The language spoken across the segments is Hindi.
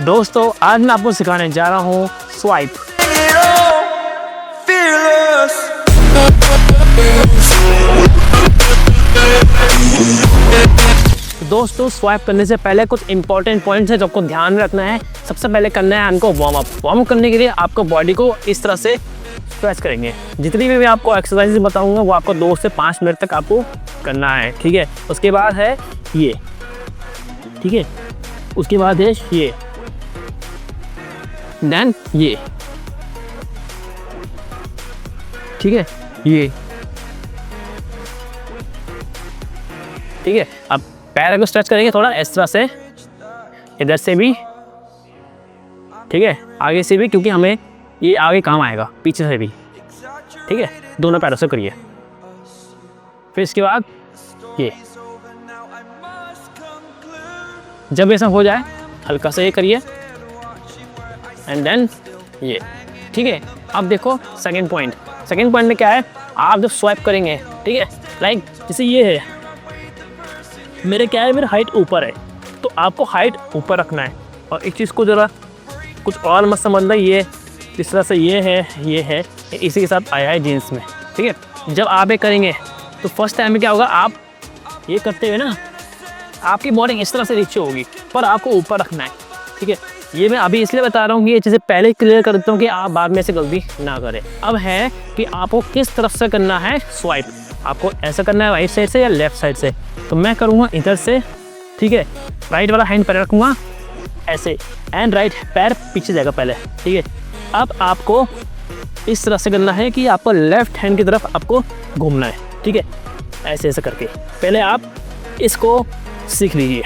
दोस्तों आज मैं आपको सिखाने जा रहा हूँ स्वाइप। दोस्तों स्वाइप करने से पहले कुछ इंपॉर्टेंट पॉइंट्स है जो आपको ध्यान में रखना है। सबसे पहले करना है हमको वार्म अप करने के लिए आपको बॉडी को इस तरह से स्ट्रेच करेंगे। जितनी भी मैं आपको एक्सरसाइज बताऊंगा वो आपको 2 से 5 मिनट तक आपको करना है, ठीक है। उसके बाद है ये, ठीक है। उसके बाद है ये, देन ये, ठीक है, ये, ठीक है। अब पैर को स्ट्रेच करेंगे थोड़ा इस तरह से, इधर से भी, ठीक है, आगे से भी, क्योंकि हमें ये आगे काम आएगा, पीछे से भी, ठीक है। दोनों पैरों से करिए। फिर इसके बाद ये, जब ऐसा हो जाए हल्का सा ये करिए एंड देन ये, ठीक है। अब देखो सेकंड पॉइंट में क्या है, आप जब स्वाइप करेंगे, ठीक है, लाइक जैसे ये है, मेरे क्या है, मेरा हाइट ऊपर है, तो आपको हाइट ऊपर रखना है। और एक चीज़ को ज़रा कुछ और मत समझना, ये जिस तरह से ये है इसी के साथ आया है जीन्स में, ठीक है। जब आप ये करेंगे तो फर्स्ट टाइम में क्या होगा, आप ये करते हुए ना आपकी बॉडी इस तरह से नीचे होगी, पर आपको ऊपर रखना है, ठीक है। ये मैं अभी इसलिए बता रहा हूँ कि ये चीज़ें पहले क्लियर कर देता हूँ कि आप बाद में से गलती ना करें। अब है कि आपको किस तरफ से करना है स्वाइप, आपको ऐसा करना है राइट साइड से या लेफ्ट साइड से। तो मैं करूँगा इधर से, ठीक है। राइट वाला हैंड पैर रखूँगा ऐसे एंड राइट पैर पीछे जाएगा पहले, ठीक है। अब आपको इस तरह से करना है कि आपको लेफ्ट हैंड की तरफ आपको घूमना है, ठीक है, ऐसे ऐसे करके। पहले आप इसको सीख लीजिए,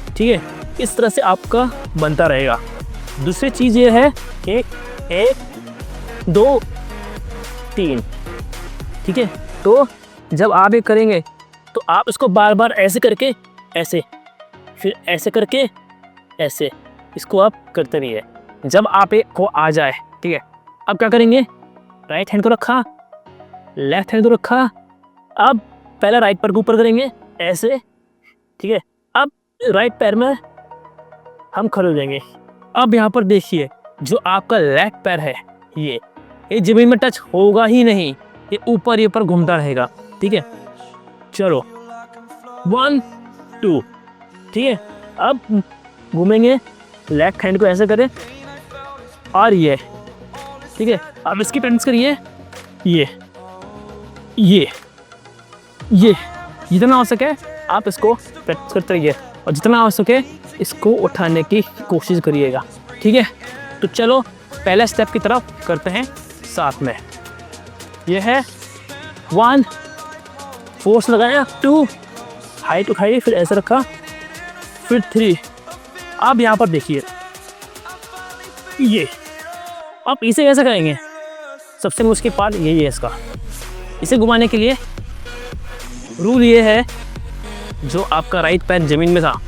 ठीक है। इस तरह से आपका बनता रहेगा। दूसरी चीज़ ये है कि 1 2 3, ठीक है। तो जब आप ये करेंगे तो आप इसको बार बार ऐसे करके ऐसे, फिर ऐसे करके ऐसे, इसको आप करते रहिए जब आप एक को आ जाए, ठीक है। अब क्या करेंगे, राइट हैंड को रखा, लेफ्ट हैंड को रखा, अब पहले राइट पैर को ऊपर करेंगे ऐसे, ठीक है। अब राइट पैर में हम खड़े हो जाएंगे। अब यहाँ पर देखिए जो आपका लेफ्ट पैर है ये जमीन में टच होगा ही नहीं, ये ऊपर घूमता रहेगा, ठीक है। चलो 1 2, ठीक है। अब घूमेंगे, लेफ्ट हैंड को ऐसे करें और ये, ठीक है। अब इसकी प्रैक्टिस करिए, ये जितना हो सके आप इसको प्रैक्टिस करते रहिए और जितना हो सके इसको उठाने की कोशिश करिएगा, ठीक है। तो चलो पहले स्टेप की तरफ करते हैं साथ में। ये है 1, फोर्स लगाया, 2, हाइट उठाइए, फिर ऐसे रखा, फिर 3। अब यहाँ पर देखिए ये, अब इसे कैसे करेंगे, सबसे मुश्किल पार्ट यही है इसका। इसे घुमाने के लिए रूल ये है, जो आपका राइट पैर ज़मीन में था,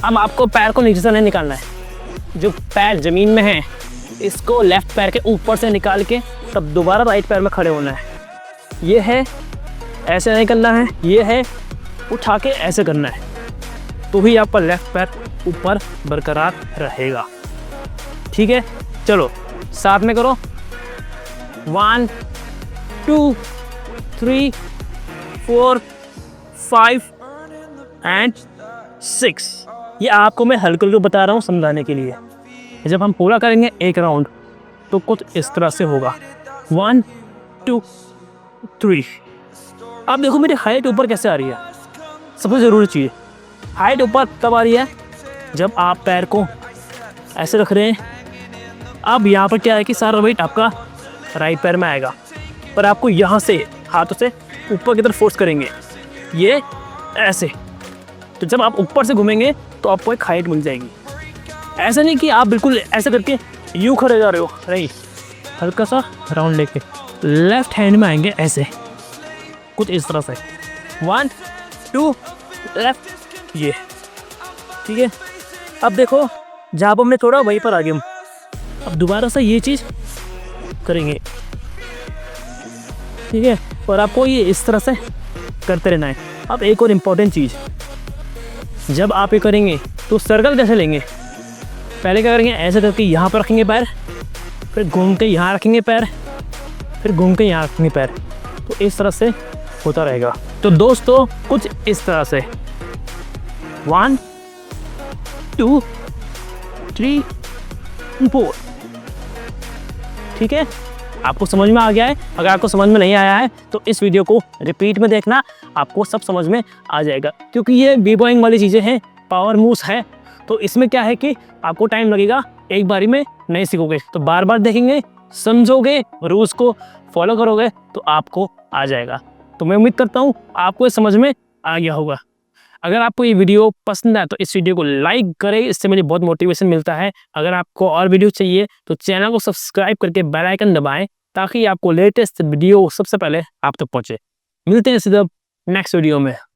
अब आपको पैर को नीचे से नहीं निकालना है। जो पैर ज़मीन में है इसको लेफ़्ट पैर के ऊपर से निकाल के तब दोबारा राइट पैर में खड़े होना है। ये है ऐसे नहीं करना है, ये है उठा के ऐसे करना है, तो ही आपका लेफ़्ट पैर ऊपर बरकरार रहेगा, ठीक है। चलो साथ में करो, 1 2 3 4 5 एंड 6। ये आपको मैं हल्के हल्के बता रहा हूँ समझाने के लिए। जब हम पूरा करेंगे एक राउंड तो कुछ इस तरह से होगा, 1 2 3। अब देखो मेरी हाइट ऊपर कैसे आ रही है। सबसे ज़रूरी चीज़, हाइट ऊपर तब आ रही है जब आप पैर को ऐसे रख रहे हैं। अब यहाँ पर क्या है कि सारा वेट आपका राइट पैर में आएगा, पर आपको यहाँ से हाथों से ऊपर की तरफ फोर्स करेंगे, ये ऐसे। तो जब आप ऊपर से घूमेंगे तो आपको एक हाइट मिल जाएगी। ऐसा नहीं कि आप बिल्कुल ऐसे करके यूँ खड़े जा रहे हो, नहीं, हल्का सा राउंड लेके लेफ्ट हैंड में आएंगे ऐसे, कुछ इस तरह से, 1 2 लेफ्ट, ये, ठीक है। अब देखो जहाँ पर हमने थोड़ा वहीं पर आ गए हम, अब दोबारा से ये चीज़ करेंगे, ठीक है। और आपको ये इस तरह से करते रहना है। अब एक और इम्पॉर्टेंट चीज़, जब आप ये करेंगे तो सर्कल कैसे लेंगे, पहले क्या करेंगे, ऐसे करके यहाँ पर रखेंगे पैर, फिर घूम के यहाँ रखेंगे पैर, फिर घूम के यहाँ रखेंगे पैर। तो इस तरह से होता रहेगा। तो दोस्तों कुछ इस तरह से 1 2 3 4। ठीक है, आपको समझ में आ गया है? अगर आपको समझ में नहीं आया है तो इस वीडियो को रिपीट में देखना, आपको सब समझ में आ जाएगा। क्योंकि ये बी-बॉइंग वाली चीज़ें हैं, पावर मूव्स है, तो इसमें क्या है कि आपको टाइम लगेगा, एक बारी में नहीं सीखोगे। तो बार बार देखेंगे, समझोगे, रूल्स को फॉलो करोगे तो आपको आ जाएगा। तो मैं उम्मीद करता हूँ आपको समझ में आ गया होगा। अगर आपको ये वीडियो पसंद आए तो इस वीडियो को लाइक करें, इससे मुझे बहुत मोटिवेशन मिलता है। अगर आपको और वीडियो चाहिए तो चैनल को सब्सक्राइब करके बेल आइकन दबाएं, ताकि आपको लेटेस्ट वीडियो सबसे पहले आप तक पहुंचे। मिलते हैं सीधा नेक्स्ट वीडियो में।